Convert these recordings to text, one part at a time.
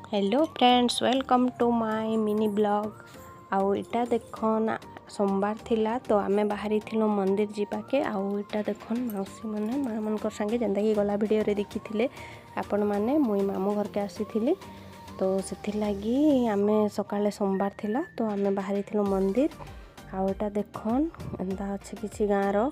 Hello friends, welcome to my mini blog. आउ इटा देखन सोमवार थिला तो आमे बाहरी थिलो मंदिर जीवाके। आउ इटा देखन मौसी माने माँ मन संगे जेंदा कि गला वीडियो रे देखी थिले आपण माने मुई मामू घर के आसी थिली। तो सेथि लागी आमे सकाळे सोमवार थिला तो आमे बाहरी थिलो मंदिर। आउ इटा देखन एंदा अछि किछि गाँ रो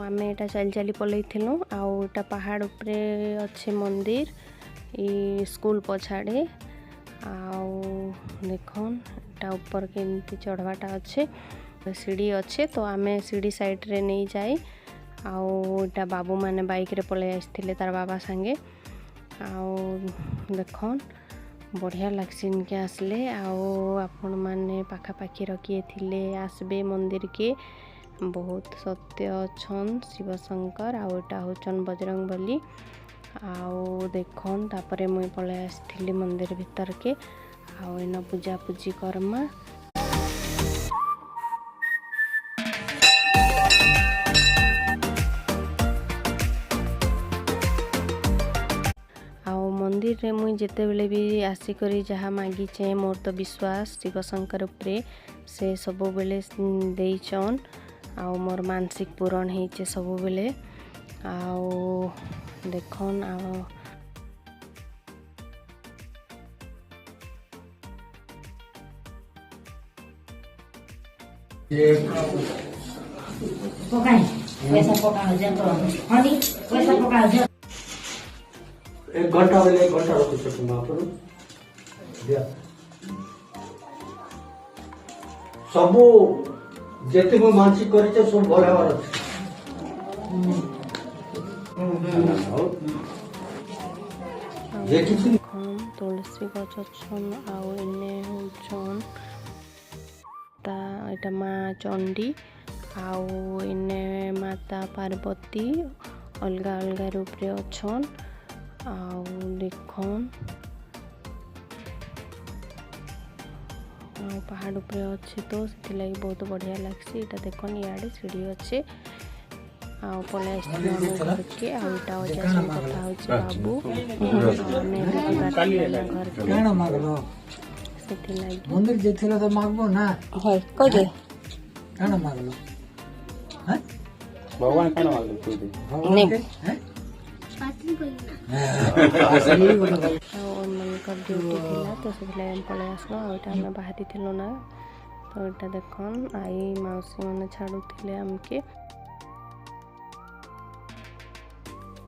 आमे एटा चली चली पलैथिलु। आउ एटा पहाड़ उपरे अच्छे मंदिर ई स्कूल पछाड़े। आउ देखन एटा ऊपर केमती चढ़वाटा अच्छे सीढ़ी अच्छे तो आमे सीढ़ी साइड रे नहीं जाए। आउ एटा बाबू माने बाइक रे पलै आइथिले तार बाबा संगे। आउ देखन बढ़िया लागसिन के आसले। आउ आपण माने पाखा पाखी रखिए थिले आसबे मंदिर के। बहुत सत्य अछन शिव शंकर आउ एटा होचन बजरंग बली। आउ देखन तापरे मुई पलै आसथिली मंदिर भीतर के। आउ एना पूजा पूजी करमा। आउ मंदिर रे मुई जेते बेले भी आसी करी जहा मागिचे मोर तो विश्वास शिव शंकर उपरे से सब बेले देइचन। आउ मोर मानसिक पूरण होइचे सब बेले। आउ देखन आउ एक घंटा वाले एक घंटा रखो तो तुम आप दिया सबू जेते को मानसिक करते सब भले वाला ये किसी तुलसी गछ छन। आउ इने होचन ता एटा माँ चंडी। आउ इने माता पार्वती अलगा अलगा रूप रे अछन। आउ देखन आउ पहाड़ उपरे अच्छे तो से लगी बहुत बढ़िया लगसी। एटा देखन याडे सीढ़ी अच्छे। आउ पलै घर के आउ एटा वजह से कथा होची बाबू हमें घर के काना मागलो सेति लगी मंदिर जेथिला तो मागबो ना होय कजे काना मागलो हैं भगवान काना मांगले तू भगवान के हैं मनकर ड्यूटी थिला तो से हम पलै आसलो। आउ एटा हम बाहरी थिलो ना तो एटा देखन आई मौसी माने छाड़ू थिले हमके।